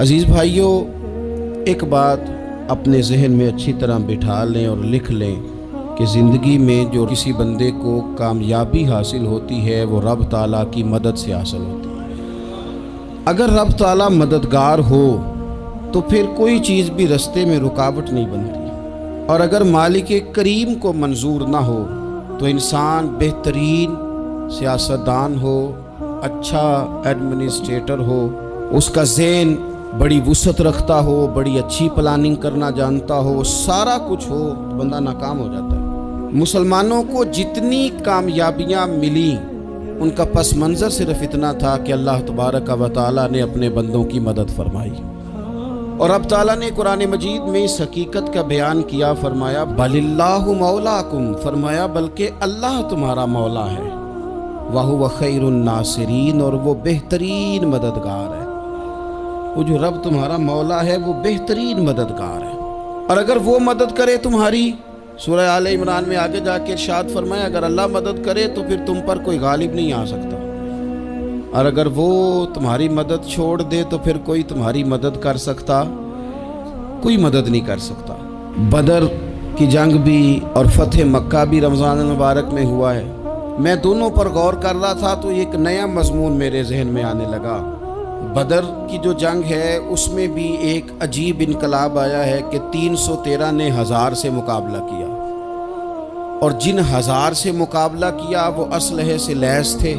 عزیز بھائیوں، ایک بات اپنے ذہن میں اچھی طرح بٹھا لیں اور لکھ لیں کہ زندگی میں جو کسی بندے کو کامیابی حاصل ہوتی ہے وہ رب تعالیٰ کی مدد سے حاصل ہوتی ہے۔ اگر رب تعالیٰ مددگار ہو تو پھر کوئی چیز بھی رستے میں رکاوٹ نہیں بنتی، اور اگر مالک کریم کو منظور نہ ہو تو انسان بہترین سیاستدان ہو، اچھا ایڈمنسٹریٹر ہو، اس کا ذہن بڑی وسعت رکھتا ہو، بڑی اچھی پلاننگ کرنا جانتا ہو، سارا کچھ ہو، تو بندہ ناکام ہو جاتا ہے۔ مسلمانوں کو جتنی کامیابیاں ملی ان کا پس منظر صرف اتنا تھا کہ اللہ تبارک و تعالیٰ نے اپنے بندوں کی مدد فرمائی، اور اب تعالیٰ نے قرآن مجید میں اس حقیقت کا بیان کیا، فرمایا بل اللہ مولاکم، فرمایا بلکہ اللہ تمہارا مولا ہے، وَهُوَ خَيْرُ النَّاصِرِينَ، اور وہ بہترین مددگار ہے۔ وہ جو رب تمہارا مولا ہے وہ بہترین مددگار ہے، اور اگر وہ مدد کرے تمہاری، سورہ آل عمران میں آگے جا کے ارشاد فرمایا اگر اللہ مدد کرے تو پھر تم پر کوئی غالب نہیں آ سکتا، اور اگر وہ تمہاری مدد چھوڑ دے تو پھر کوئی تمہاری مدد کر سکتا، کوئی مدد نہیں کر سکتا۔ بدر کی جنگ بھی اور فتح مکہ بھی رمضان المبارک میں ہوا ہے۔ میں دونوں پر غور کر رہا تھا تو ایک نیا مضمون میرے ذہن میں آنے لگا۔ بدر کی جو جنگ ہے اس میں بھی ایک عجیب انقلاب آیا ہے کہ 313 نے 1000 سے مقابلہ کیا، اور جن 1000 سے مقابلہ کیا وہ اسلحے سے لیس تھے،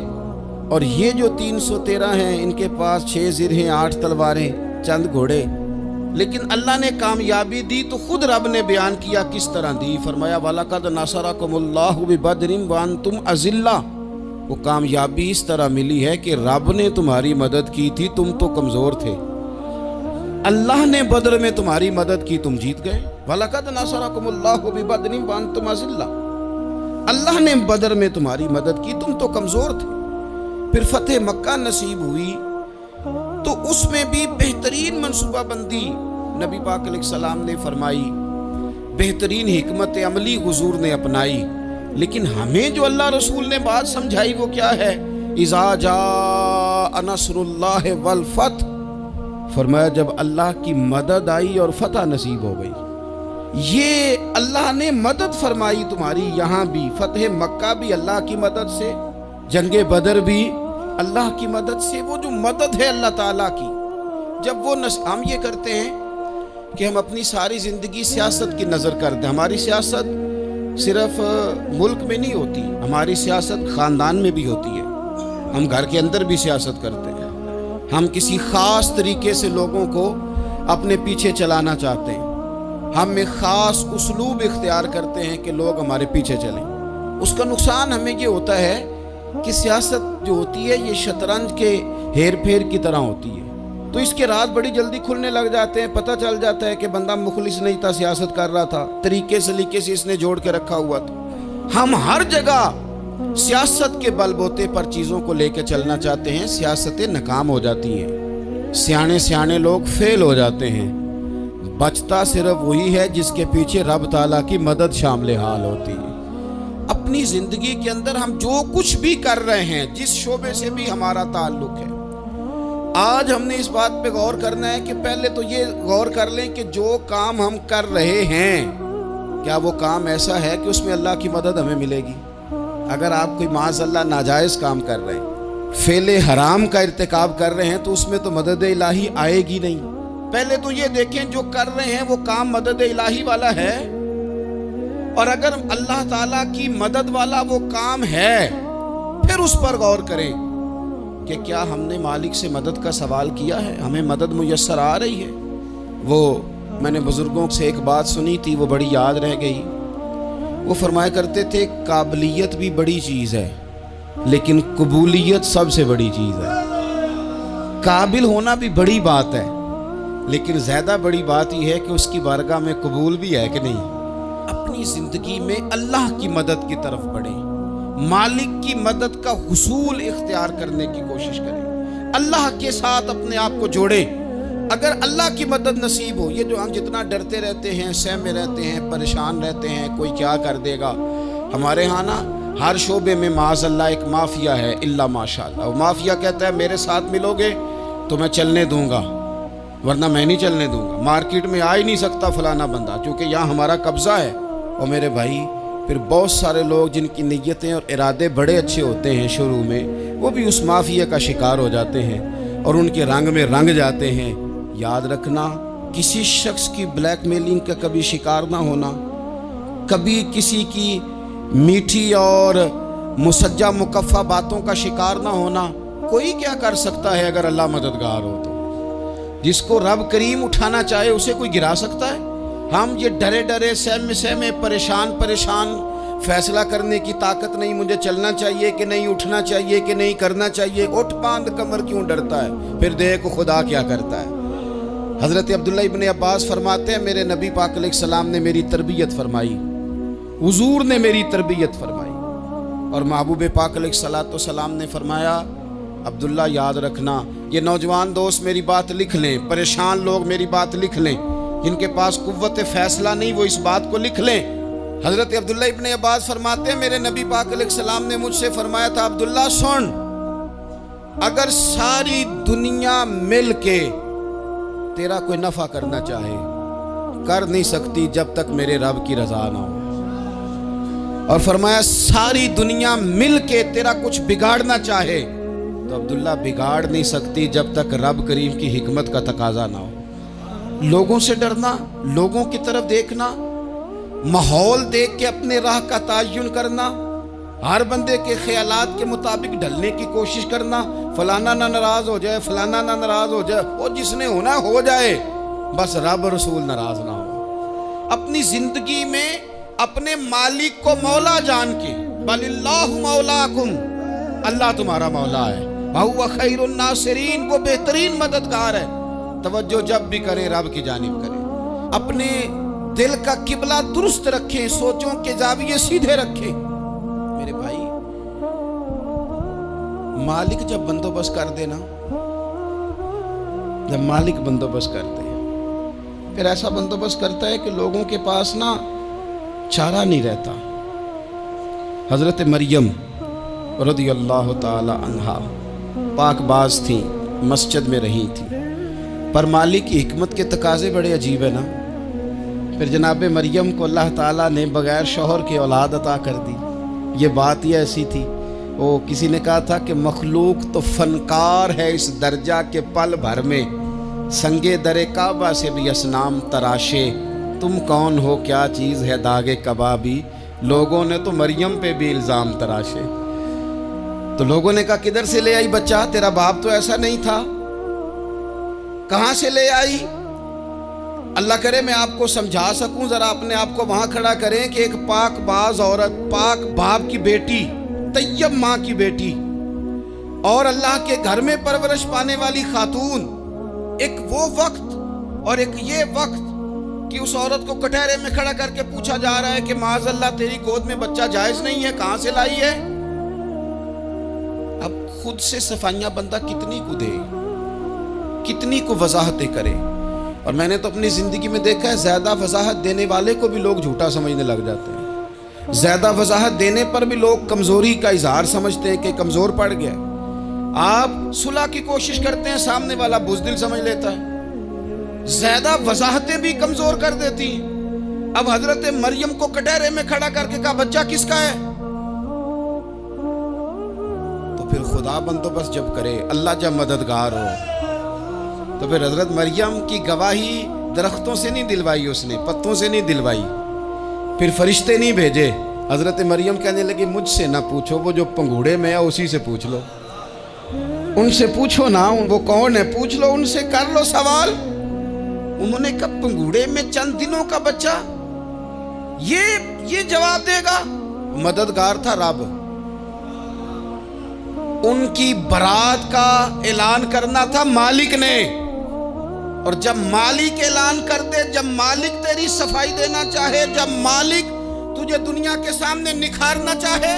اور یہ جو 313 ہیں ان کے پاس 6 زرہیں، 8 تلواریں، چند گھوڑے، لیکن اللہ نے کامیابی دی تو خود رب نے بیان کیا کس طرح دی، فرمایا وَلَقَدْ نَصَرَكُمُ اللَّهُ بِبَدْرٍ وَأَنْتُمْ أَذِلَّةٌ۔ وہ کامیابی اس طرح ملی ہے کہ رب نے تمہاری مدد کی تھی، تم تو کمزور تھے، اللہ نے بدر میں تمہاری مدد کی، تم جیت گئے۔ وَلَقَدْ نَصَرَكُمُ اللَّهُ بِبَدْرٍ وَأَنْتُمْ أَذِلَّةٌ، اللہ نے بدر میں تمہاری مدد کی، تم تو کمزور تھے۔ پھر فتح مکہ نصیب ہوئی تو اس میں بھی بہترین منصوبہ بندی نبی پاک علیہ السلام نے فرمائی، بہترین حکمت عملی حضور نے اپنائی، لیکن ہمیں جو اللہ رسول نے بات سمجھائی وہ کیا ہے؟ اذا جاء نصر اللہ والفتح، فرمایا جب اللہ کی مدد آئی اور فتح نصیب ہو گئی۔ یہ اللہ نے مدد فرمائی تمہاری، یہاں بھی فتح مکہ بھی اللہ کی مدد سے، جنگ بدر بھی اللہ کی مدد سے۔ وہ جو مدد ہے اللہ تعالیٰ کی، جب وہ ہم یہ کرتے ہیں کہ ہم اپنی ساری زندگی سیاست کی نظر کرتے ہیں، ہماری سیاست صرف ملک میں نہیں ہوتی، ہماری سیاست خاندان میں بھی ہوتی ہے، ہم گھر کے اندر بھی سیاست کرتے ہیں، ہم کسی خاص طریقے سے لوگوں کو اپنے پیچھے چلانا چاہتے ہیں، ہم ایک خاص اسلوب اختیار کرتے ہیں کہ لوگ ہمارے پیچھے چلیں۔ اس کا نقصان ہمیں یہ ہوتا ہے کہ سیاست جو ہوتی ہے یہ شطرنج کے ہیر پھیر کی طرح ہوتی ہے، تو اس کے راز بڑی جلدی کھلنے لگ جاتے ہیں، پتہ چل جاتا ہے کہ بندہ مخلص نہیں تھا، سیاست کر رہا تھا، طریقے سلیقے سے اس نے جوڑ کے رکھا ہوا تھا۔ ہم ہر جگہ سیاست کے بل بوتے پر چیزوں کو لے کے چلنا چاہتے ہیں، سیاستیں ناکام ہو جاتی ہیں، سیانے لوگ فیل ہو جاتے ہیں، بچتا صرف وہی ہے جس کے پیچھے رب تعالیٰ کی مدد شامل حال ہوتی ہے۔ اپنی زندگی کے اندر ہم جو کچھ بھی کر رہے ہیں، جس شعبے سے بھی ہمارا تعلق ہے، آج ہم نے اس بات پہ غور کرنا ہے کہ پہلے تو یہ غور کر لیں کہ جو کام ہم کر رہے ہیں کیا وہ کام ایسا ہے کہ اس میں اللہ کی مدد ہمیں ملے گی؟ اگر آپ کوئی معاذ اللہ ناجائز کام کر رہے ہیں، فعل حرام کا ارتکاب کر رہے ہیں، تو اس میں تو مدد الہی آئے گی نہیں۔ پہلے تو یہ دیکھیں جو کر رہے ہیں وہ کام مدد الہی والا ہے، اور اگر اللہ تعالیٰ کی مدد والا وہ کام ہے پھر اس پر غور کریں کہ کیا ہم نے مالک سے مدد کا سوال کیا ہے، ہمیں مدد میسر آ رہی ہے۔ وہ میں نے بزرگوں سے ایک بات سنی تھی، وہ بڑی یاد رہ گئی۔ وہ فرمایا کرتے تھے قابلیت بھی بڑی چیز ہے لیکن قبولیت سب سے بڑی چیز ہے۔ قابل ہونا بھی بڑی بات ہے لیکن زیادہ بڑی بات یہ ہے کہ اس کی بارگاہ میں قبول بھی ہے کہ نہیں۔ اپنی زندگی میں اللہ کی مدد کی طرف بڑھیں، مالک کی مدد کا حصول اختیار کرنے کی کوشش کریں، اللہ کے ساتھ اپنے آپ کو جوڑیں۔ اگر اللہ کی مدد نصیب ہو، یہ جو ہم جتنا ڈرتے رہتے ہیں، سہمے رہتے ہیں، پریشان رہتے ہیں کوئی کیا کر دے گا، ہمارے ہاں نا ہر شعبے میں معاذ اللہ ایک مافیا ہے، الا ماشاء اللہ۔ وہ مافیا کہتا ہے میرے ساتھ ملو گے تو میں چلنے دوں گا، ورنہ میں نہیں چلنے دوں گا، مارکیٹ میں آ ہی نہیں سکتا فلانا بندہ، چونکہ یہاں ہمارا قبضہ ہے۔ اور میرے بھائی پھر بہت سارے لوگ جن کی نیتیں اور ارادے بڑے اچھے ہوتے ہیں شروع میں، وہ بھی اس مافیا کا شکار ہو جاتے ہیں اور ان کے رنگ میں رنگ جاتے ہیں۔ یاد رکھنا، کسی شخص کی بلیک میلنگ کا کبھی شکار نہ ہونا، کبھی کسی کی میٹھی اور مسجع مکفہ باتوں کا شکار نہ ہونا۔ کوئی کیا کر سکتا ہے اگر اللہ مددگار ہو تو؟ جس کو رب کریم اٹھانا چاہے اسے کوئی گرا سکتا ہے؟ ہم یہ ڈرے ڈرے سہمے سہمے پریشان فیصلہ کرنے کی طاقت نہیں، مجھے چلنا چاہیے کہ نہیں، اٹھنا چاہیے کہ نہیں، کرنا چاہیے، اٹھ باندھ کمر کیوں ڈرتا ہے؟ پھر دیکھ خدا کیا کرتا ہے۔ حضرت عبداللہ ابن عباس فرماتے ہیں میرے نبی پاک علیہ السلام نے میری تربیت فرمائی، حضور نے میری تربیت فرمائی، اور محبوب پاک علیہ السلام نے فرمایا عبداللہ یاد رکھنا، یہ نوجوان دوست میری بات لکھ لیں، پریشان لوگ میری بات لکھ لیں، جن کے پاس قوت فیصلہ نہیں وہ اس بات کو لکھ لیں۔ حضرت عبداللہ ابن عباس فرماتے ہیں میرے نبی پاک علیہ السلام نے مجھ سے فرمایا تھا عبداللہ سن، اگر ساری دنیا مل کے تیرا کوئی نفع کرنا چاہے کر نہیں سکتی جب تک میرے رب کی رضا نہ ہو، اور فرمایا ساری دنیا مل کے تیرا کچھ بگاڑنا چاہے تو عبداللہ بگاڑ نہیں سکتی جب تک رب کریم کی حکمت کا تقاضا نہ ہو۔ لوگوں سے ڈرنا، لوگوں کی طرف دیکھنا، ماحول دیکھ کے اپنے راہ کا تعین کرنا، ہر بندے کے خیالات کے مطابق ڈھلنے کی کوشش کرنا، فلانا نہ ناراض ہو جائے، فلانا نہ ناراض ہو جائے، اور جس نے ہونا ہو جائے، بس رب رسول ناراض نہ ہو۔ اپنی زندگی میں اپنے مالک کو مولا جان کے، بل اللہ مولاکم، اللہ تمہارا مولا ہے، وَهُوَ خَيْرُ النَّاصِرِينَ، وہ بہترین مددگار ہے۔ توجہ جب بھی کرے رب کی جانب کرے، اپنے دل کا قبلہ درست رکھیں، سوچوں کے زاویے سیدھے رکھیں۔ میرے بھائی مالک جب بندوبست کر دے نا، جب مالک بندوبست کر دے پھر ایسا بندوبست کرتا ہے کہ لوگوں کے پاس نا چارہ نہیں رہتا۔ حضرت مریم رضی اللہ تعالی عنہا پاک باز تھیں، مسجد میں رہی تھیں، پر مالک کی حکمت کے تقاضے بڑے عجیب ہے نا۔ پھر جناب مریم کو اللہ تعالیٰ نے بغیر شوہر کے اولاد عطا کر دی۔ یہ بات ہی ایسی تھی، وہ کسی نے کہا تھا کہ مخلوق تو فنکار ہے اس درجہ کے پل بھر میں سنگے در کعبہ سے بھی اصنام تراشے، تم کون ہو کیا چیز ہے داغے کبابی، لوگوں نے تو مریم پہ بھی الزام تراشے۔ تو لوگوں نے کہا کدھر سے لے آئی بچہ، تیرا باپ تو ایسا نہیں تھا، کہاں سے لے آئی؟ اللہ کرے میں آپ کو سمجھا سکوں، ذرا اپنے آپ کو وہاں کھڑا کریں کہ ایک پاک باز عورت، پاک باپ کی بیٹی، طیب ماں کی بیٹی، اور اللہ کے گھر میں پرورش پانے والی خاتون، ایک وہ وقت اور ایک یہ وقت کہ اس عورت کو کٹہرے میں کھڑا کر کے پوچھا جا رہا ہے کہ معاذ اللہ تیری گود میں بچہ جائز نہیں ہے، کہاں سے لائی ہے؟ اب خود سے صفائیاں بندہ کتنی کو دے، کتنی کو وضاحتیں کرے۔ اور میں نے تو اپنی زندگی میں دیکھا ہے زیادہ وضاحت دینے والے کو بھی لوگ جھوٹا سمجھنے لگ جاتے ہیں، زیادہ وضاحت دینے پر بھی لوگ کمزوری کا اظہار سمجھتے ہیں کہ کمزور پڑ گیا۔ آپ صلح کی کوشش کرتے ہیں، سامنے والا بزدل سمجھ لیتا ہے، زیادہ وضاحتیں بھی کمزور کر دیتی ہیں۔ اب حضرت مریم کو کٹہرے میں کھڑا کر کے کہا بچہ کس کا ہے؟ تو پھر خدا بندوبست جب کرے، اللہ جب مددگار ہو، تو پھر حضرت مریم کی گواہی درختوں سے نہیں دلوائی، اس نے پتوں سے نہیں دلوائی، پھر فرشتے نہیں بھیجے۔ حضرت مریم کہنے لگی مجھ سے نہ پوچھو، وہ جو پنگوڑے میں ہے اسی سے پوچھ لو، ان سے پوچھو نا، وہ کون ہے پوچھ لو، ان سے کر لو سوال۔ انہوں نے کہا پنگوڑے میں چند دنوں کا بچہ یہ جواب دے گا؟ مددگار تھا رب، ان کی برات کا اعلان کرنا تھا مالک نے، اور جب مالک اعلان کر دے، جب مالک تیری صفائی دینا چاہے، جب مالک تجھے دنیا کے سامنے نکھارنا چاہے،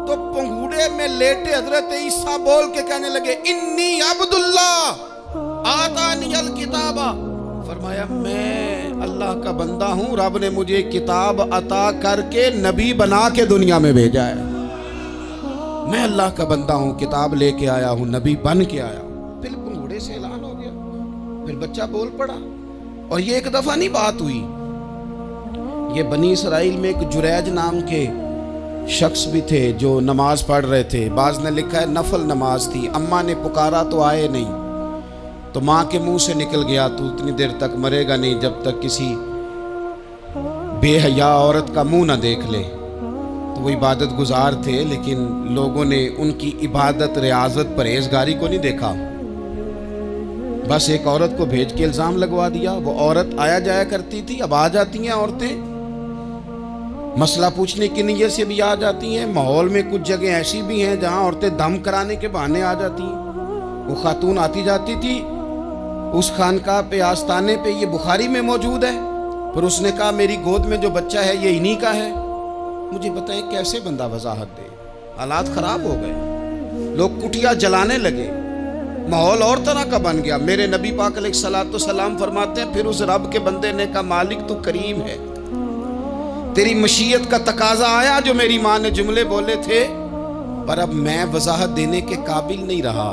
تو پنگوڑے میں لیٹے حضرت عیسیٰ بول کے کہنے لگے انی عبداللہ آتانی الکتاب، فرمایا میں اللہ کا بندہ ہوں، رب نے مجھے کتاب عطا کر کے نبی بنا کے دنیا میں بھیجا ہے، میں اللہ کا بندہ ہوں، کتاب لے کے آیا ہوں، نبی بن کے آیا ہوں۔ پھر پنگوڑے سے اعلان ہو گیا، پھر بچہ بول پڑا. اور یہ ایک دفعہ نہیں بات ہوئی. یہ بنی اسرائیل میں ایک جریج نام کے شخص بھی تھے جو نماز پڑھ رہے تھے. بعض نے لکھا ہے نفل نماز تھی. اماں نے پکارا تو آئے نہیں, تو ماں کے منہ سے نکل گیا تو اتنی دیر تک مرے گا نہیں جب تک کسی بے حیا عورت کا منہ نہ دیکھ لے. تو وہ عبادت گزار تھے, لیکن لوگوں نے ان کی عبادت, ریاضت, پرہیزگاری کو نہیں دیکھا. بس ایک عورت کو بھیج کے الزام لگوا دیا. وہ عورت آیا جایا کرتی تھی, اب آ جاتی ہیں عورتیں, مسئلہ پوچھنے کی نیت سے بھی آ جاتی ہیں. ماحول میں کچھ جگہ ایسی بھی ہیں جہاں عورتیں دم کرانے کے بہانے آ جاتی ہیں. وہ خاتون آتی جاتی تھی اس خانقاہ پہ, آستانے پہ. یہ بخاری میں موجود ہے. پھر اس نے کہا میری گود میں جو بچہ ہے یہ انہی کا ہے. مجھے بتائیں کیسے بندہ وضاحت دے. حالات خراب ہو گئے, لوگ کٹیا جلانے لگے, ماحول اور طرح کا بن گیا. میرے نبی پاک علیہ الصلوۃ والسلام فرماتے ہیں پھر اس رب کے بندے نے کہا مالک تو کریم ہے, تیری مشیت کا تقاضا آیا جو میری ماں نے جملے بولے تھے, پر اب میں وضاحت دینے کے قابل نہیں رہا.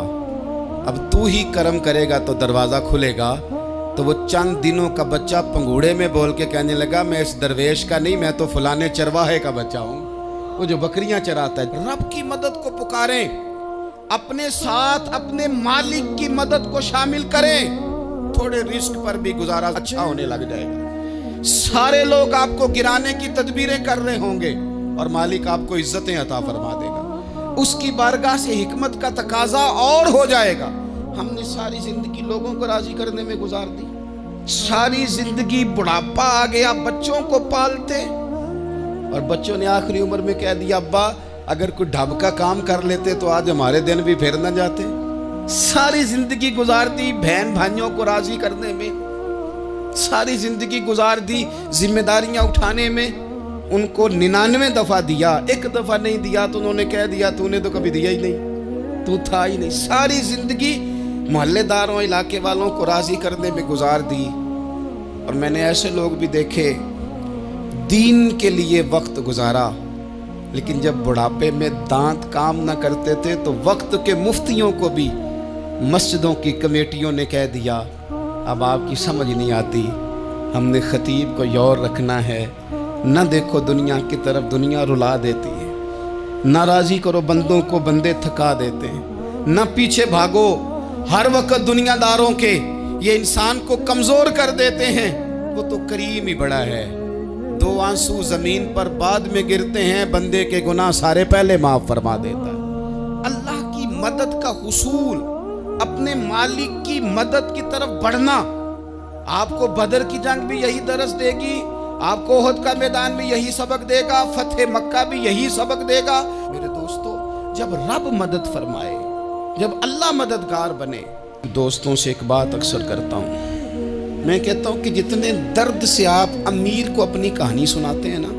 اب تو ہی کرم کرے گا تو دروازہ کھلے گا. تو وہ چند دنوں کا بچہ پنگوڑے میں بول کے کہنے لگا میں اس درویش کا نہیں, میں تو فلانے چرواہے کا بچہ ہوں, وہ جو بکریاں چراتا ہے. رب کی مدد کو پکاریں, اپنے ساتھ اپنے مالک کی مدد کو شامل کریں, تھوڑے رزق پر بھی گزارا اچھا ہونے لگ جائے گا. سارے لوگ آپ کو گرانے کی تدبیریں کر رہے ہوں گے اور مالک آپ کو عزتیں عطا فرما دے گا. اس کی بارگاہ سے حکمت کا تقاضا اور ہو جائے گا. ہم نے ساری زندگی لوگوں کو راضی کرنے میں گزار دی, ساری زندگی بڑھاپا آ گیا بچوں کو پالتے, اور بچوں نے آخری عمر میں کہہ دیا ابا اگر کوئی ڈھب کا کام کر لیتے تو آج ہمارے دن بھی پھر نہ جاتے. ساری زندگی گزار دی بہن بھائیوں کو راضی کرنے میں, ساری زندگی گزار دی ذمہ داریاں اٹھانے میں. ان کو 99 دفعہ دیا, ایک دفعہ نہیں دیا تو انہوں نے کہہ دیا تو نے تو کبھی دیا ہی نہیں, تو تھا ہی نہیں. ساری زندگی محلے داروں علاقے والوں کو راضی کرنے میں گزار دی. اور میں نے ایسے لوگ بھی دیکھے دین کے لیے وقت گزارا, لیکن جب بڑھاپے میں دانت کام نہ کرتے تھے تو وقت کے مفتیوں کو بھی مسجدوں کی کمیٹیوں نے کہہ دیا اب آپ کی سمجھ نہیں آتی, ہم نے خطیب کو یور رکھنا ہے, نہ دیکھو دنیا کی طرف, دنیا رلا دیتی ہے, نہ راضی کرو بندوں کو, بندے تھکا دیتے ہیں, نہ پیچھے بھاگو ہر وقت دنیا داروں کے, یہ انسان کو کمزور کر دیتے ہیں. وہ تو کریم ہی بڑا ہے, 2 آنسو زمین پر بعد میں گرتے ہیں, بندے کے گناہ سارے پہلے معاف فرما دیتا ہے. اللہ کی مدد کا حصول, اپنے مالک کی مدد کی طرف بڑھنا. آپ کو بدر کی جنگ بھی یہی درس دے گی, آپ کو احد کا میدان بھی یہی سبق دے گا, فتح مکہ بھی یہی سبق دے گا. میرے دوستو, جب رب مدد فرمائے, جب اللہ مددگار بنے. دوستوں سے ایک بات اکثر کرتا ہوں, میں کہتا ہوں کہ جتنے درد سے آپ امیر کو اپنی کہانی سناتے ہیں نا,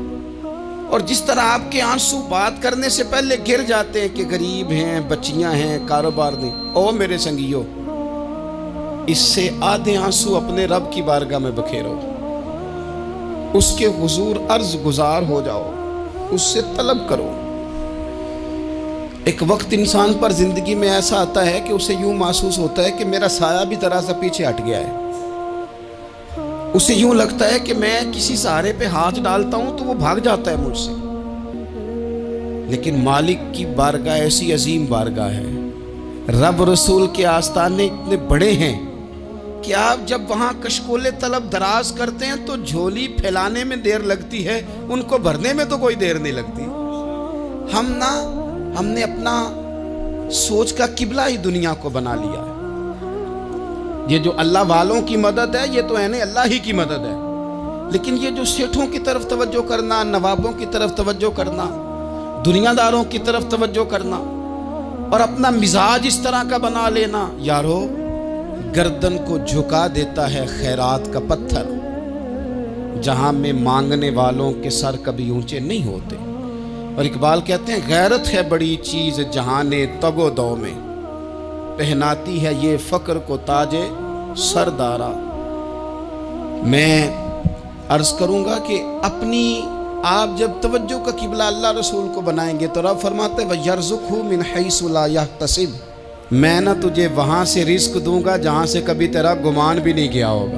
اور جس طرح آپ کے آنسو بات کرنے سے پہلے گر جاتے ہیں کہ غریب ہیں, بچیاں ہیں, کاروبار نہیں, او میرے سنگیو, اس سے آدھے آنسو اپنے رب کی بارگاہ میں بکھیرو, اس کے حضور عرض گزار ہو جاؤ, اس سے طلب کرو. ایک وقت انسان پر زندگی میں ایسا آتا ہے کہ اسے یوں محسوس ہوتا ہے کہ میرا سایہ بھی ذرا سا پیچھے ہٹ گیا ہے. اسے یوں لگتا ہے کہ میں کسی سہارے پہ ہاتھ ڈالتا ہوں تو وہ بھاگ جاتا ہے مجھ سے. لیکن مالک کی بارگاہ ایسی عظیم بارگاہ ہے, رب رسول کے آستانے اتنے بڑے ہیں کہ آپ جب وہاں کشکول طلب دراز کرتے ہیں تو جھولی پھیلانے میں دیر لگتی ہے, ان کو بھرنے میں تو کوئی دیر نہیں لگتی. ہم نے اپنا سوچ کا قبلہ ہی دنیا کو بنا لیا ہے. یہ جو اللہ والوں کی مدد ہے یہ تو ہے نہیں, اللہ ہی کی مدد ہے. لیکن یہ جو سیٹھوں کی طرف توجہ کرنا, نوابوں کی طرف توجہ کرنا, دنیا داروں کی طرف توجہ کرنا, اور اپنا مزاج اس طرح کا بنا لینا, یارو گردن کو جھکا دیتا ہے خیرات کا پتھر, جہاں میں مانگنے والوں کے سر کبھی اونچے نہیں ہوتے. اور اقبال کہتے ہیں غیرت ہے بڑی چیز جہان تگ و دو میں, پہناتی ہے یہ فقر کو تاج سردارا. میں عرض کروں گا کہ اپنی آپ جب توجہ کا قبلہ اللہ رسول کو بنائیں گے تو رب فرماتے ہیں وَيَرْزُقْهُ مِنْ حَيْثُ لَا يَحْتَسِبُ, میں نہ تجھے وہاں سے رزق دوں گا جہاں سے کبھی تیرا گمان بھی نہیں کیا ہوگا،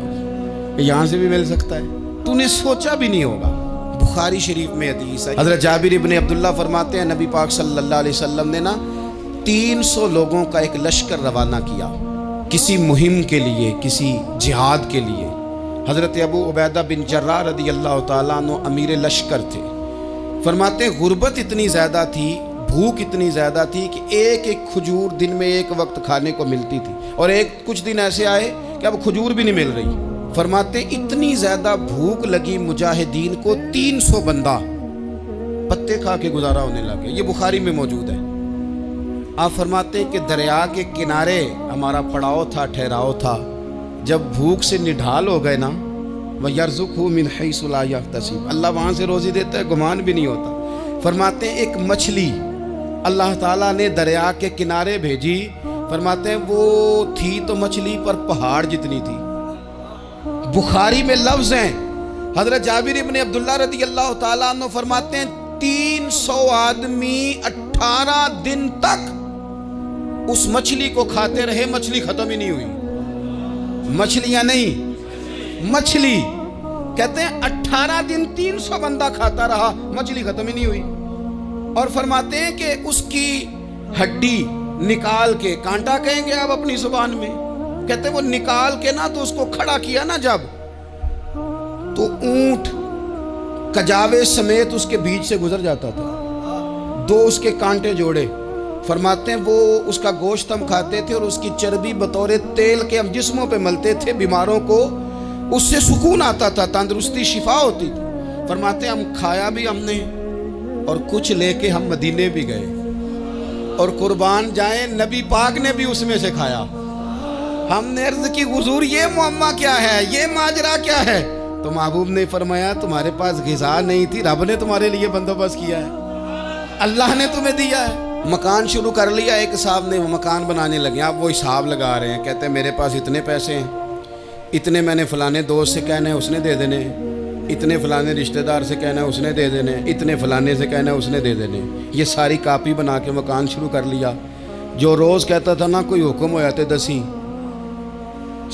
یہاں سے بھی مل سکتا ہے، تو نے سوچا بھی نہیں ہوگا۔ بخاری شریف میں حدیث ہے، حضرت جابر ابن عبداللہ فرماتے ہیں نبی پاک صلی اللہ علیہ وسلم نے نا 300 لوگوں کا ایک لشکر روانہ کیا کسی مہم کے لیے، کسی جہاد کے لیے۔ حضرت ابو عبیدہ بن جراح رضی اللہ تعالیٰ عنہ امیر لشکر تھے۔ فرماتے ہیں غربت اتنی زیادہ تھی، بھوک اتنی زیادہ تھی کہ ایک ایک کھجور دن میں ایک وقت کھانے کو ملتی تھی، اور کچھ دن ایسے آئے کہ اب کھجور بھی نہیں مل رہی۔ فرماتے ہیں اتنی زیادہ بھوک لگی مجاہدین کو، 300 بندہ پتے کھا کے گزارا ہونے لگے۔ یہ بخاری میں موجود ہے۔ آپ فرماتے ہیں کہ دریا کے کنارے ہمارا پڑاؤ تھا، ٹھہراؤ تھا۔ جب بھوک سے نڈھال ہو گئے نا، وَيَرْزُقْهُ مِنْ حَيْثُ لَا يَحْتَسِبُ، اللہ وہاں سے روزی دیتا ہے، گمان بھی نہیں ہوتا۔ فرماتے ہیں ایک مچھلی اللہ تعالیٰ نے دریا کے کنارے بھیجی، فرماتے ہیں وہ تھی تو مچھلی پر پہاڑ جتنی تھی۔ بخاری میں لفظ ہیں، حضرت جابر ابن عبداللہ رضی اللہ تعالیٰ عنہ فرماتے ہیں 300 آدمی 18 دن تک اس مچھلی کو کھاتے رہے، مچھلی ختم ہی نہیں ہوئی۔ مچھلیاں نہیں، مچھلی کہتے ہیں 18 دن 300 بندہ کھاتا رہا، مچھلی ختم ہی نہیں ہوئی۔ اور فرماتے ہیں کہ اس کی ہڈی نکال کے، کانٹا کہیں گے آپ اپنی زبان میں، کہتے ہیں وہ نکال کے نا تو اس کو کھڑا کیا نا جب، تو اونٹ کجاوے سمیت اس کے بیچ سے گزر جاتا تھا، 2 اس کے کانٹے جوڑے۔ فرماتے ہیں وہ اس کا گوشت ہم کھاتے تھے اور اس کی چربی بطور تیل کے ہم جسموں پہ ملتے تھے، بیماروں کو اس سے سکون آتا تھا، تندرستی شفا ہوتی تھی۔ فرماتے ہیں ہم کھایا بھی ہم نے، اور کچھ لے کے ہم مدینے بھی گئے، اور قربان جائیں نبی پاک نے بھی اس میں سے کھایا۔ ہم نے عرض کی حضور یہ معمہ کیا ہے، یہ ماجرا کیا ہے؟ تو محبوب نے فرمایا تمہارے پاس غذا نہیں تھی، رب نے تمہارے لیے بندوبست کیا ہے، اللہ نے تمہیں دیا ہے۔ مکان شروع کر لیا، ایک صاحب نے وہ مکان بنانے لگے، آپ وہ حساب لگا رہے ہیں، کہتے ہیں میرے پاس اتنے پیسے ہیں، اتنے میں نے فلانے دوست سے کہنا ہے اس نے دے دینے، اتنے فلانے رشتہ دار سے کہنا ہے اس نے دے دینے، اتنے فلانے سے کہنا ہے اس نے دے دینے۔ یہ ساری کاپی بنا کے مکان شروع کر لیا۔ جو روز کہتا تھا نا کوئی حکم ہو جاتے 10،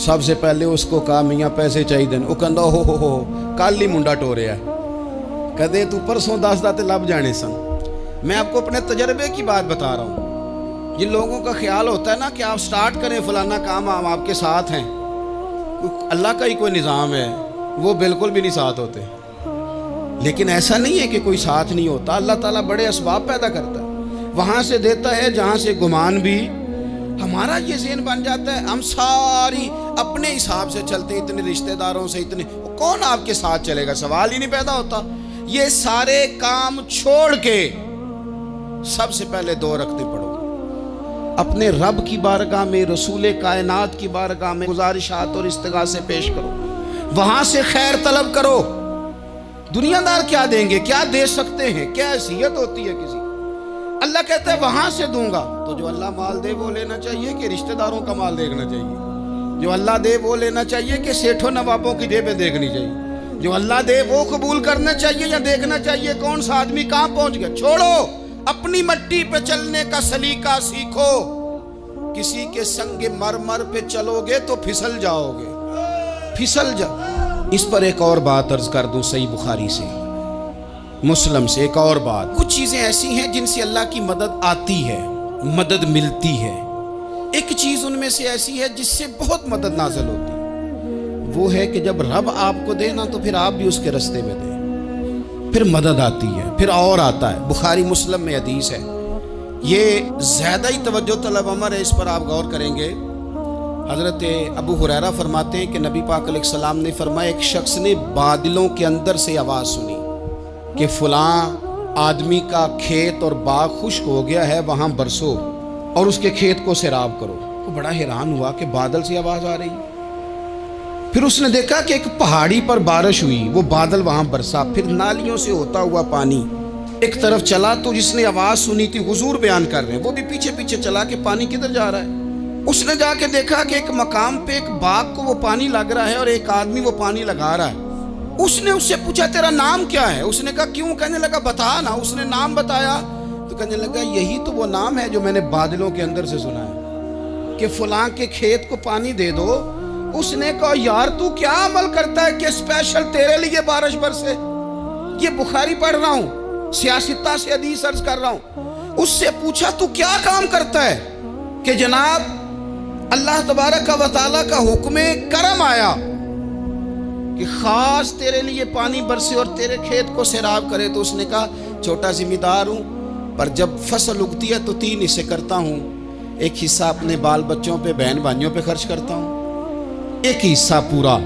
سب سے پہلے اس کو کہا میاں پیسے چاہیے، وہ کہندا ہو کل ہی منڈا ٹوریا ہے، کہتے تو پرسوں 10 داتے لب جانے سن۔ میں آپ کو اپنے تجربے کی بات بتا رہا ہوں۔ جن لوگوں کا خیال ہوتا ہے نا کہ آپ سٹارٹ کریں فلانا کام، ہم آپ کے ساتھ ہیں، اللہ کا ہی کوئی نظام ہے، وہ بالکل بھی نہیں ساتھ ہوتے۔ لیکن ایسا نہیں ہے کہ کوئی ساتھ نہیں ہوتا، اللہ تعالیٰ بڑے اسباب پیدا کرتا ہے، وہاں سے دیتا ہے جہاں سے گمان بھی۔ ہمارا یہ ذہن بن جاتا ہے ہم ساری اپنے حساب سے چلتے ہیں، اتنے رشتہ داروں سے، اتنے، کون آپ کے ساتھ چلے گا؟ سوال ہی نہیں پیدا ہوتا۔ یہ سارے کام چھوڑ کے سب سے پہلے 2 رکعتیں پڑھو، اپنے رب کی بارگاہ میں، رسول کائنات کی بارگاہ میں گزارشات اور استغاثے پیش کرو، وہاں سے خیر طلب کرو۔ دنیا دار کیا دیں گے، کیا دے سکتے ہیں، کیا حیثیت ہوتی ہے کسی؟ اللہ کہتا ہے وہاں سے دوں گا۔ تو جو اللہ مال دے وہ لینا چاہیے کہ رشتہ داروں کا مال دیکھنا چاہیے؟ جو اللہ دے وہ لینا چاہیے کہ سیٹھوں نوابوں کی جیبیں دیکھنی چاہیے؟ جو اللہ دے وہ قبول کرنا چاہیے یا دیکھنا چاہیے کون سا آدمی کہاں پہنچ گیا؟ چھوڑو، اپنی مٹی پہ چلنے کا سلیقہ سیکھو۔ کسی کے سنگ مرمر پہ چلو گے تو پھسل جاؤ گے، پھسل جاؤ۔ اس پر ایک اور بات عرض کر دوں، صحیح بخاری سے، مسلم سے ایک اور بات۔ کچھ چیزیں ایسی ہیں جن سے اللہ کی مدد آتی ہے، مدد ملتی ہے۔ ایک چیز ان میں سے ایسی ہے جس سے بہت مدد نازل ہوتی ہے، وہ ہے کہ جب رب آپ کو دے نا تو پھر آپ بھی اس کے رستے میں دیں، پھر مدد آتی ہے، پھر اور آتا ہے۔ بخاری مسلم میں حدیث ہے، یہ زیادہ ہی توجہ طلب امر ہے، اس پر آپ غور کریں گے۔ حضرت ابو ہریرہ فرماتے ہیں کہ نبی پاک علیہ السلام نے فرمایا ایک شخص نے بادلوں کے اندر سے آواز سنی کہ فلاں آدمی کا کھیت اور باغ خشک ہو گیا ہے، وہاں برسو اور اس کے کھیت کو سیراب کرو۔ وہ بڑا حیران ہوا کہ بادل سے آواز آ رہی۔ پھر اس نے دیکھا کہ ایک پہاڑی پر بارش ہوئی، وہ بادل وہاں برسا، پھر نالیوں سے ہوتا ہوا پانی ایک طرف چلا۔ تو جس نے آواز سنی تھی، حضور بیان کر رہے ہیں، وہ بھی پیچھے پیچھے چلا کہ پانی کدھر جا رہا ہے۔ اس نے جا کے دیکھا کہ ایک مقام پہ ایک باغ کو وہ پانی لگ رہا ہے اور ایک آدمی وہ پانی لگا رہا ہے۔ اس نے اس سے پوچھا تیرا نام کیا ہے؟ اس نے کہا کیوں؟ کہنے لگا بتا نا۔ اس نے نام بتایا تو کہنے لگا یہی تو وہ نام ہے جو میں نے بادلوں کے اندر سے سنا ہے۔ کہ فلاں کے کھیت کو پانی دے دو، اس نے کہا یار تو کیا عمل کرتا ہے کہ اسپیشل تیرے لیے بارش برسے؟ یہ بخاری پڑھ رہا ہوں، سیاستہ سے حدیث عرض کر رہا ہوں۔ اس سے پوچھا تو کیا کام کرتا ہے کہ جناب اللہ تبارک و تعالیٰ کا حکم کرم آیا کہ خاص تیرے لیے پانی برسے اور تیرے کھیت کو سیراب کرے؟ تو اس نے کہا چھوٹا ذمہ دار ہوں، پر جب فصل اگتی ہے تو 3 حصے کرتا ہوں، ایک حصہ اپنے بال بچوں پہ، بہن بھائیوں پہ خرچ کرتا ہوں، ایک حصہ پورا،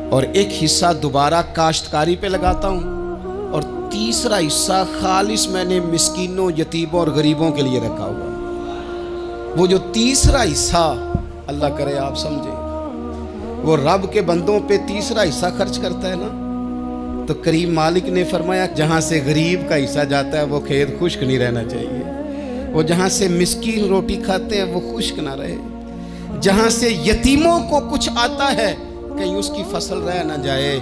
اور ایک حصہ دوبارہ کاشتکاری پہ لگاتا ہوں، اور تیسرا حصہ خالص میں نے مسکینوں، یتیموں اور غریبوں کے لیے رکھا ہوا۔ وہ جو تیسرا حصہ، اللہ کرے آپ سمجھے، وہ رب کے بندوں پہ تیسرا حصہ خرچ کرتا ہے نا، تو کریم مالک نے فرمایا جہاں سے غریب کا حصہ جاتا ہے وہ کھیت خشک نہیں رہنا چاہیے، وہ جہاں سے مسکین روٹی کھاتے ہیں وہ خشک نہ رہے، جہاں سے یتیموں کو کچھ آتا ہے کہیں اس کی فصل رہ نہ جائے۔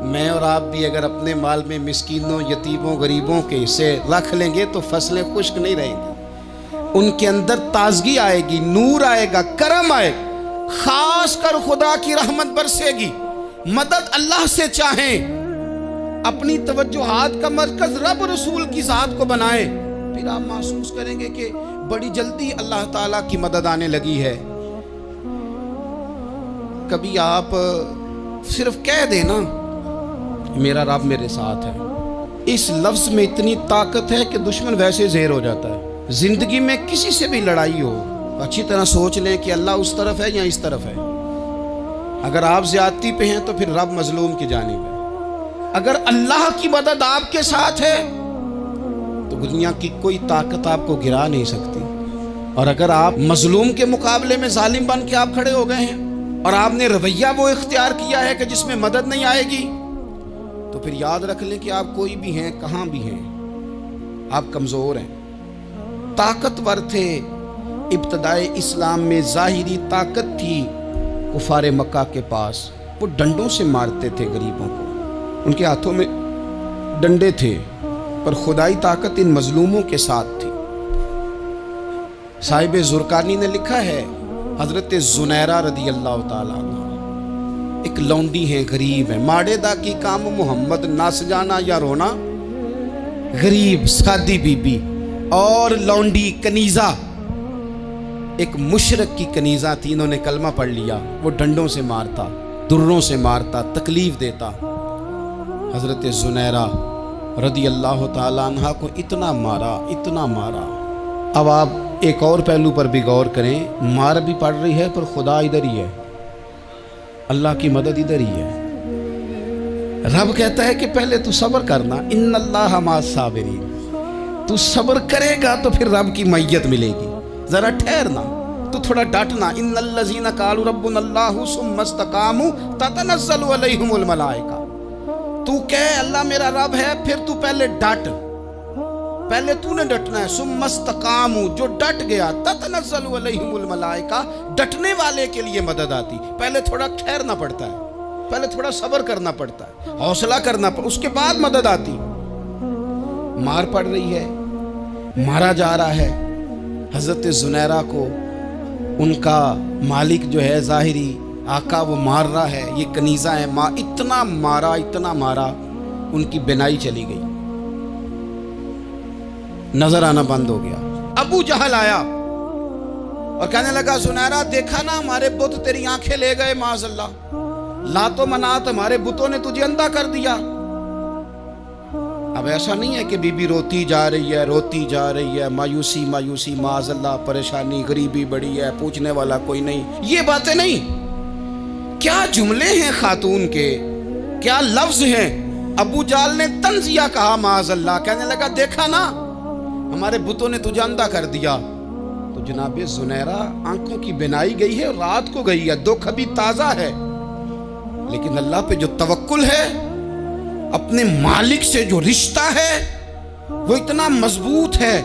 میں اور آپ بھی اگر اپنے مال میں مسکینوں، یتیموں، غریبوں کے حصے رکھ لیں گے تو فصلیں خشک نہیں رہیں گی، ان کے اندر تازگی آئے گی، نور آئے گا، کرم آئے گا، خاص کر خدا کی رحمت برسے گی۔ مدد اللہ سے چاہیں، اپنی توجہات کا مرکز رب رسول کی ذات کو بنائیں، پھر آپ محسوس کریں گے کہ بڑی جلدی اللہ تعالیٰ کی مدد آنے لگی ہے۔ کبھی آپ صرف کہہ دیں نا میرا رب میرے ساتھ ہے، اس لفظ میں اتنی طاقت ہے کہ دشمن ویسے زہر ہو جاتا ہے۔ زندگی میں کسی سے بھی لڑائی ہو، اچھی طرح سوچ لیں کہ اللہ اس طرف ہے یا اس طرف ہے۔ اگر آپ زیادتی پہ ہیں تو پھر رب مظلوم کی جانب ہے۔ اگر اللہ کی مدد آپ کے ساتھ ہے تو دنیا کی کوئی طاقت آپ کو گرا نہیں سکتی، اور اگر آپ مظلوم کے مقابلے میں ظالم بن کے آپ کھڑے ہو گئے ہیں اور آپ نے رویہ وہ اختیار کیا ہے کہ جس میں مدد نہیں آئے گی، تو پھر یاد رکھ لیں کہ آپ کوئی بھی ہیں، کہاں بھی ہیں، آپ کمزور ہیں۔ طاقتور تھے ابتدائے اسلام میں، ظاہری طاقت تھی کفار مکہ کے پاس، وہ ڈنڈوں سے مارتے تھے غریبوں کو، ان کے ہاتھوں میں ڈنڈے تھے، پر خدائی طاقت ان مظلوموں کے ساتھ تھی۔ صاحب زرقانی نے لکھا ہے، حضرت زنیرہ رضی اللہ تعالیٰ عنہ ایک لونڈی ہیں، غریب ہیں، ماڑے دا کی کام محمد نس جانا یا رونا، غریب سادی بی بی اور لونڈی کنیزہ، ایک مشرک کی کنیزہ تھی، انہوں نے کلمہ پڑھ لیا، وہ ڈنڈوں سے مارتا، دروں سے مارتا، تکلیف دیتا۔ حضرت زنیرہ رضی اللہ تعالیٰ عنہ کو اتنا مارا، اتنا مارا۔ اب آپ ایک اور پہلو پر بھی غور کریں، مار بھی پڑ رہی ہے پر خدا ادھر ہی ہے، اللہ کی مدد ادھر ہی ہے۔ رب کہتا ہے کہ پہلے تو صبر کرنا، ان اللہ مع الصابرین، تو صبر کرے گا تو پھر رب کی معیت ملے گی، ذرا ٹھہرنا، تو تھوڑا ڈٹنا۔ ان الذین قالوا ربنا اللہ ثم استقاموا تتنزل علیہم الملائکہ، تو کہے اللہ میرا رب ہے، پھر تو پہلے ڈٹ، پہلے تو نے ڈٹنا ہے۔ ثم استقاموا، جو ڈٹ گیا، تتنزل علیہم الملائکہ، ڈٹنے والے کے لیے مدد آتی، پہلے تھوڑا ٹھہرنا پڑتا ہے، پہلے تھوڑا صبر کرنا پڑتا ہے، حوصلہ کرنا پڑتا، اس کے بعد مدد آتی۔ مار پڑ رہی ہے، مارا جا رہا ہے حضرت زنیرہ کو، ان کا مالک جو ہے ظاہری آقا وہ مار رہا ہے، یہ کنیزہ ہے، اتنا مارا، اتنا مارا، ان کی بینائی چلی گئی، نظر آنا بند ہو گیا۔ ابو جہل آیا اور کہنے لگا زنیرہ دیکھا نا ہمارے بت تیری آنکھیں لے گئے، معاذ اللہ، لات و منات ہمارے بتوں نے تجھے اندھا کر دیا۔ اب ایسا نہیں ہے کہ بی بی روتی جا رہی ہے، روتی جا رہی ہے، مایوسی مایوسی، معاذ اللہ، پریشانی، غریبی بڑی ہے، پوچھنے والا کوئی نہیں، یہ باتیں نہیں۔ کیا جملے ہیں خاتون کے، کیا لفظ ہیں۔ ابو جہل نے تنزیہ کہا، معاذ اللہ، کہنے لگا دیکھا نا ہمارے بتوں نے تجھے اندھا کر دیا۔ تو جناب زنیرہ آنکھوں کی بینائی گئی ہے، رات کو گئی ہے، دکھ ابھی تازہ ہے، لیکن اللہ پہ جو توکل ہے، اپنے مالک سے جو رشتہ ہے وہ اتنا مضبوط ہے،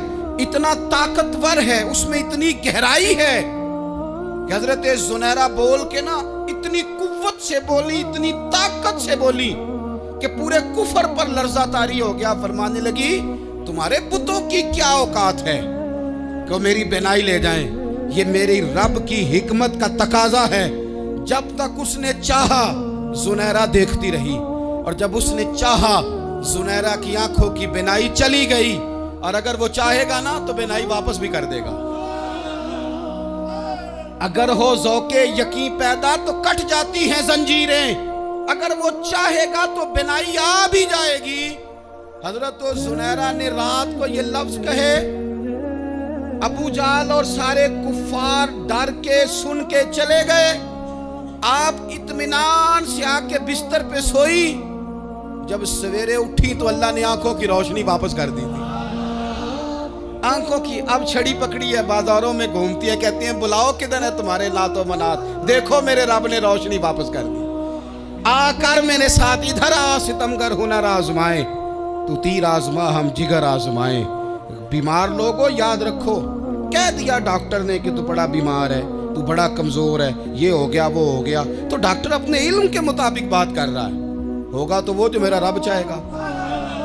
اتنا طاقتور ہے، اس میں اتنی گہرائی ہے کہ حضرت زنیرہ بول کے نا اتنی قوت سے بولی، اتنی طاقت سے بولی کہ پورے کفر پر لرزہ طاری ہو گیا۔ فرمانے لگی تمہارے بتوں کی کیا اوقات ہے کہ وہ میری بینائی لے جائیں، یہ میری رب کی حکمت کا تقاضا ہے۔ جب تک اس نے چاہا زنیرہ دیکھتی رہی، اور جب اس نے چاہا زنیرہ کی آنکھوں کی بینائی چلی گئی، اور اگر وہ چاہے گا نا تو بینائی واپس بھی کر دے گا۔ اگر ہو ذوق یقین پیدا تو کٹ جاتی ہیں زنجیریں، اگر وہ چاہے گا تو بینائی آ بھی جائے گی۔ حضرت زنیرہ نے رات کو یہ لفظ کہے، ابو جہل اور سارے کفار ڈر کے سن کے چلے گئے، آپ اطمینان سے آ کے بستر پہ سوئی۔ جب سویرے اٹھی تو اللہ نے آنکھوں کی روشنی واپس کر دی تھی۔ آنکھوں کی اب چھڑی پکڑی ہے، بازاروں میں گھومتی ہے، کہتی ہیں بلاؤ کدھر ہے تمہارے لات و منات، دیکھو میرے رب نے روشنی واپس کر دی۔ آ کر میرے ساتھ ادھر آ، ستمگر ہنر آزمائے، تو تیر آزما ہم جگر آزمائے۔ بیمار لوگوں یاد رکھو، کہہ دیا ڈاکٹر نے کہ تو بڑا بیمار ہے، تو بڑا کمزور ہے، یہ ہو گیا وہ ہو گیا، تو ڈاکٹر اپنے علم کے مطابق بات کر رہا ہے، ہوگا تو وہ جو میرا رب چاہے گا۔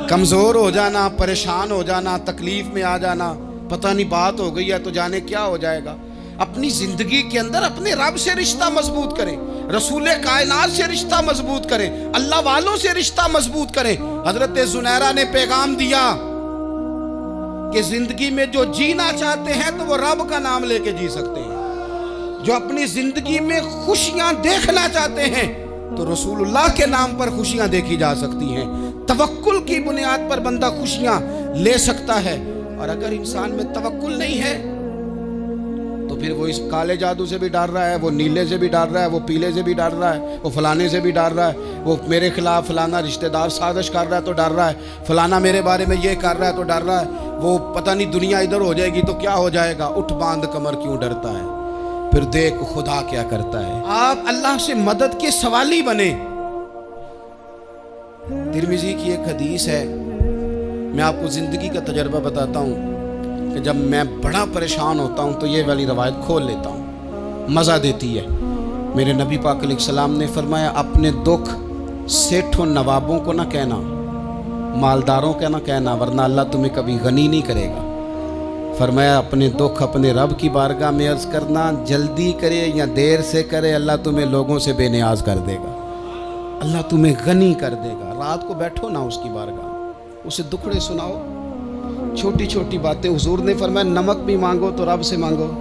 کمزور ہو جانا، پریشان ہو جانا، تکلیف میں آ جانا، پتہ نہیں بات ہو گئی ہے تو جانے کیا ہو جائے گا۔ اپنی زندگی کے اندر اپنے رب سے رشتہ مضبوط کریں، رسول کائنات سے رشتہ مضبوط کریں، اللہ والوں سے رشتہ مضبوط کریں۔ حضرت زنیرہ نے پیغام دیا کہ زندگی میں جو جینا چاہتے ہیں تو وہ رب کا نام لے کے جی سکتے ہیں، جو اپنی زندگی میں خوشیاں دیکھنا چاہتے ہیں تو رسول اللہ کے نام پر خوشیاں دیکھی جا سکتی ہیں۔ توکل کی بنیاد پر بندہ خوشیاں لے سکتا ہے، اور اگر انسان میں توکل نہیں ہے تو پھر وہ اس کالے جادو سے بھی ڈر رہا ہے، وہ نیلے سے بھی ڈر رہا ہے، وہ پیلے سے بھی ڈر رہا ہے، وہ فلانے سے بھی ڈر رہا ہے، وہ میرے خلاف فلانا رشتہ دار سازش کر رہا ہے تو ڈر رہا ہے، فلانا میرے بارے میں یہ کر رہا ہے تو ڈر رہا ہے، وہ پتہ نہیں دنیا ادھر ہو جائے گی تو کیا ہو جائے گا۔ اٹھ باندھ کمر کیوں ڈرتا ہے، پھر دیکھ خدا کیا کرتا ہے۔ آپ اللہ سے مدد کے سوالی بنے۔ ترمذی کی ایک حدیث ہے، میں آپ کو زندگی کا تجربہ بتاتا ہوں کہ جب میں بڑا پریشان ہوتا ہوں تو یہ والی روایت کھول لیتا ہوں، مزہ دیتی ہے۔ میرے نبی پاک علیہ السلام نے فرمایا اپنے دکھ سیٹھوں نوابوں کو نہ کہنا، مالداروں کا نہ کہنا، ورنہ اللہ تمہیں کبھی غنی نہیں کرے گا۔ فرمایا اپنے دکھ اپنے رب کی بارگاہ میں عرض کرنا، جلدی کرے یا دیر سے کرے اللہ تمہیں لوگوں سے بے نیاز کر دے گا، اللہ تمہیں غنی کر دے گا۔ رات کو بیٹھو نا اس کی بارگاہ، اسے دکھڑے سناؤ، چھوٹی چھوٹی باتیں۔ حضور نے فرمایا نمک بھی مانگو تو رب سے مانگو۔